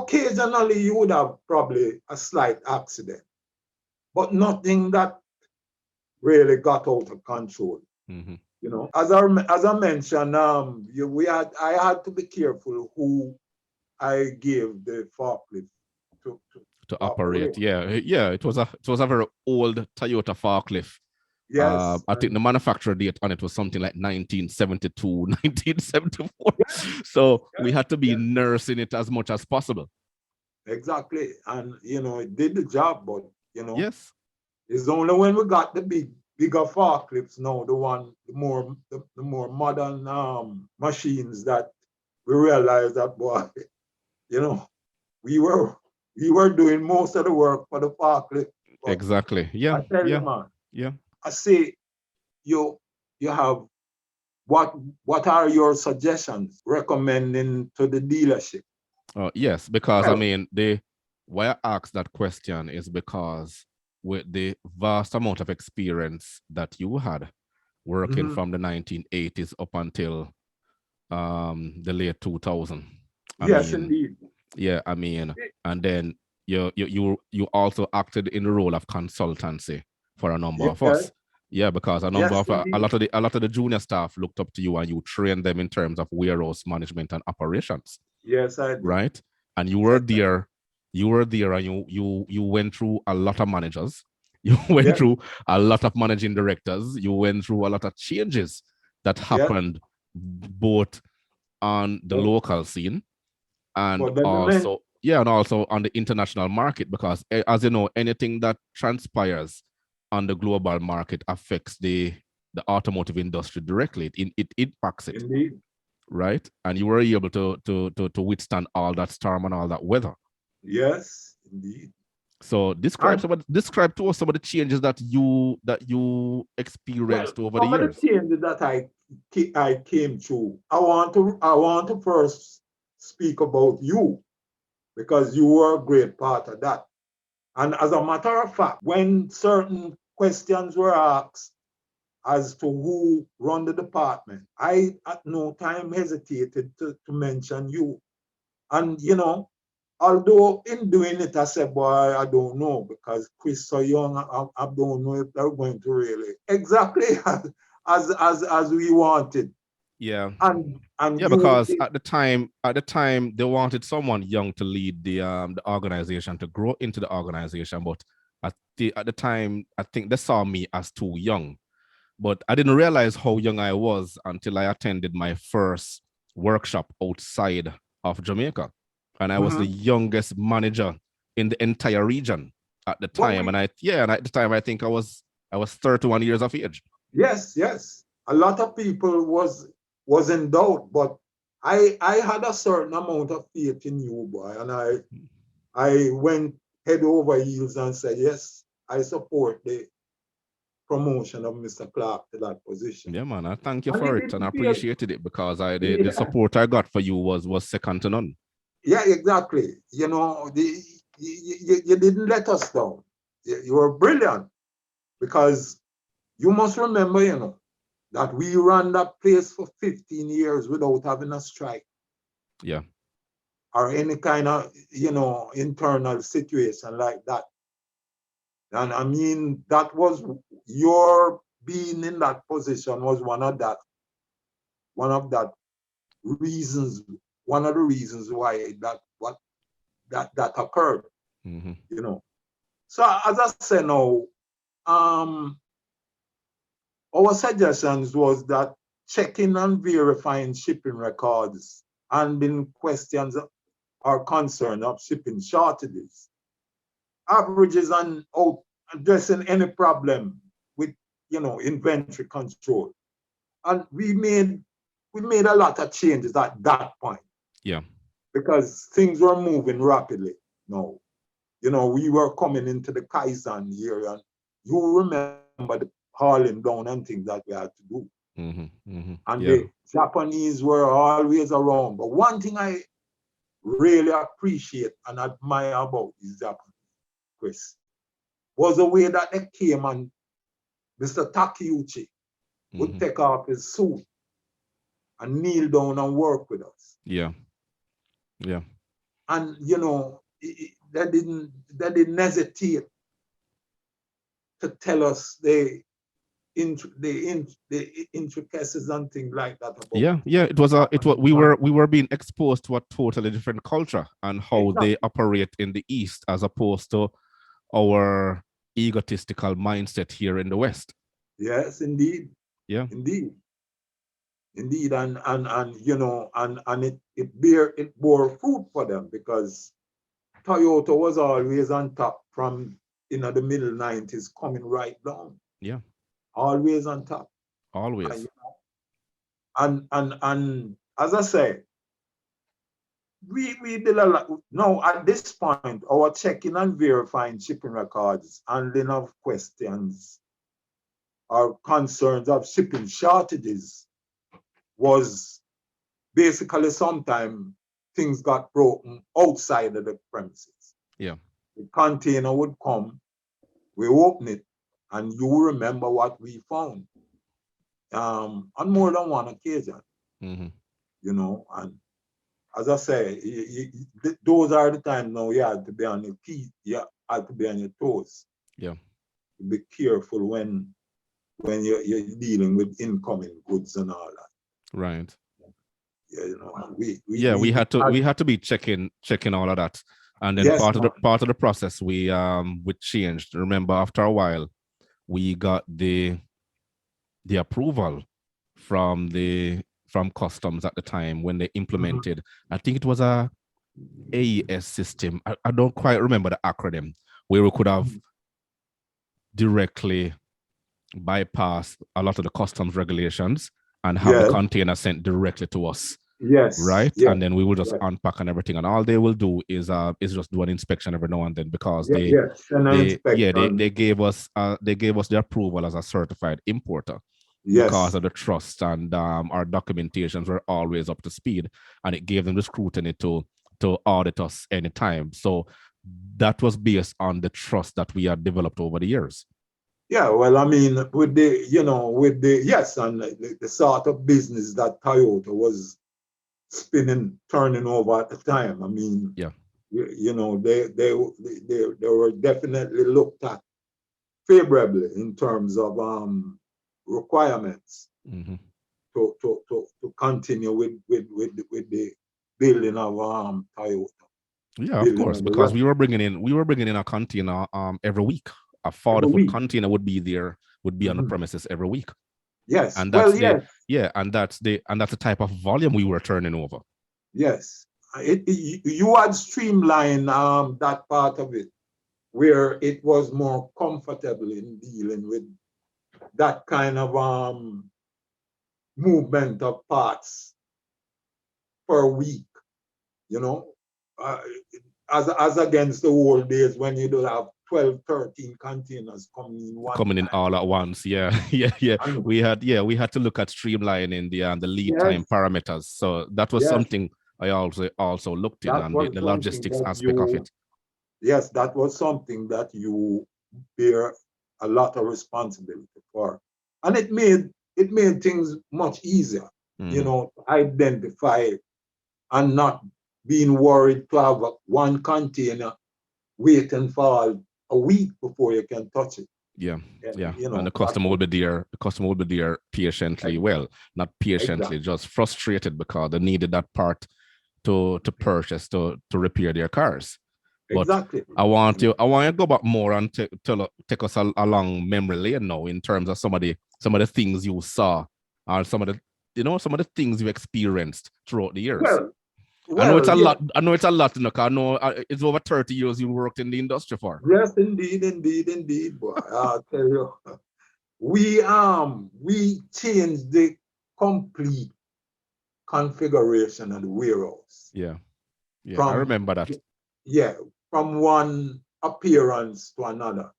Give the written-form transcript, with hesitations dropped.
occasionally you would have probably a slight accident, but nothing that really got out of control. Mm-hmm. As I mentioned, I had to be careful who I gave the forklift to To operate. operate. Yeah. It was a very old Toyota forklift. Yes, I think and the manufacturer date on it was something like 1972, 1974. So yeah, we had to be yeah, nursing it as much as possible. exactly. And it did the job, but Yes. it's only when we got the bigger forklifts now, the more modern machines that we realized that boy, you know, we were we were doing most of the work for the forklift. But Exactly. I Yeah. tell you, Yeah. man, Yeah. I say you you have what are your suggestions recommending to the dealership? Yes, because I Well, mean, the why I asked that question is because with the vast amount of experience that you had working mhm. from the 1980s up until the late 2000. I Yes, mean, indeed. yeah, I mean, and then you also acted in the role of consultancy for a number of Yes, us. Yeah, because a number yes, of indeed. a lot of the junior staff looked up to you and you trained them in terms of warehouse management and operations, Yes, I did. right? And Yes, I did. you were there, and you went through a lot of managers, you went Yes, through a lot of managing directors, you went through a lot of changes that yes. happened both on the But, local scene and but then the men, also and also on the international market, because as you know, anything that transpires on the global market affects the automotive industry directly. It impacts it, indeed. right? And you were able to withstand all that storm and all that weather. Yes, indeed. So And describe to us some of the changes that you well, experienced over the some of the years. changes that I came through, I want to first speak about you because you were a great part of that. And as a matter of fact, when certain questions were asked as to who run the department, I at no time hesitated to mention you. And although in doing it, I said, boy, I don't know, because Chris so young, I don't know if they're going to really exactly as we wanted. Yeah. And Yeah, you because at the time they wanted someone young to lead the organization, to grow into the organization. But at the time, I think they saw me as too young. But I didn't realize how young I was until I attended my first workshop outside of Jamaica. And I was the mhm. youngest manager in the entire region at the But time. And at the time I think I was 31 years of age. yes, yes, a lot of people was in doubt, but I had a certain amount of faith in you, boy, and I went head over heels and said, yes, I support the promotion of Mr. Clarke to that position. Yeah, man. I thank you And it for it, and I didn't feel, appreciated it, because the yeah, support I got for you was second to none. yeah, exactly. You didn't let us down. You were brilliant because you must remember, that we ran that place for 15 years without having a strike Yeah. or any kind of, internal situation like that. And I mean, that was your being in that position was one of that reasons, one of the reasons why that occurred, Hmm. you know. So as I say now, um, our suggestions was that checking and verifying shipping records, handling questions or concern of shipping shortages, averages and out addressing any problem with inventory control. And we made a lot of changes at that point Yeah. because things were moving rapidly now. We were coming into the Kaizen year, and you remember the hauling down and things that we had to do. Hmm. Hmm. And Yeah. the Japanese were always around. But one thing I really appreciate and admire about these Japanese, Chris, was the way that they came and Mr. Takeuchi would Hmm. take off his suit and kneel down and work with us. Yeah. Yeah. and you know, they didn't hesitate to tell us the intricacies and things like that about Yeah. We were being exposed to a totally different culture and how they exactly. operate in the East as opposed to our egotistical mindset here in the West. Yes, indeed, Yeah. indeed, indeed, and you know, and it bore fruit for them because Toyota was always on top from the middle 90s coming right down, Yeah. always on top. And Always. and as I say, we did a lot. Now at this point, our checking and verifying shipping records, handling of questions or concerns of shipping shortages was basically sometimes things got broken outside of the premises. Yeah. The container would come, we open it, and you remember what we found on more than one occasion, Mm-hmm. you know. And as I say, those are the times now you have to be on your feet, you have to be on your toes. Yeah. Be careful when you're dealing with incoming goods and all that. Right. Yeah, you know, Yeah, we we had to be checking all of that. And then yes, part of the process we changed. Remember, after a while, we got the approval from from customs at the time when they mhm. implemented, I think it was a AES system. I don't quite remember the acronym, where we could have directly bypass a lot of the customs regulations and have the Yes, container sent directly to us, yes, right? yes, And then we will just yes, unpack and everything, and all they will do is just do an inspection every now and then, because yes, and an inspection. they gave us the approval as a certified importer because Yes, of the trust, and our documentations were always up to speed, and it gave them the scrutiny to audit us anytime. So that was based on the trust that we had developed over the years. yeah. Well, I mean, with the yes, and the sort of business that Toyota was turning over at the time. I mean, Yeah. you know, they were definitely looked at favorably in terms of requirements Mm-hmm. to continue with the building of Toyota, Yeah, of building course, of the because rest we were bringing in a container every week. A every 40-foot week. container would be on the Mhm. premises every week. Yes, And well, that's the yes, yeah, and that's the type of volume we were turning over. yes. You had streamlined that part of it where it was more comfortable in dealing with that kind of movement of parts per week, you know, uh, as against the old days when you do have 12, 13 containers coming in one Coming in time. all at once. Yeah, yeah. And We had to look at streamlining the lead time yes, parameters. So that was yes, something I also looked in, that and was the something logistics that aspect of it. yes, that was something that you bear a lot of responsibility for. And it made things much easier, you Mm-hmm. know, to identify and not being worried to have one container waiting for a week before you can touch it. Yeah, Yeah, yeah. you And know, that was the customer would be there patiently, well, not patiently, exactly, just frustrated because they needed that part to purchase to repair their cars. But exactly. I want you to go back more and take us along memory lane now, in terms of some of the things you saw, or some of the some of the things you experienced throughout the years. Well, I know it's a yeah, lot. I know it's a lot, you know, 'cause I know it's over 30 years you worked in the industry for. yes, indeed, indeed, indeed, boy. I'll tell you, we changed the complete configuration of the warehouse Yeah, yeah. I from remember that. yeah from one appearance to another.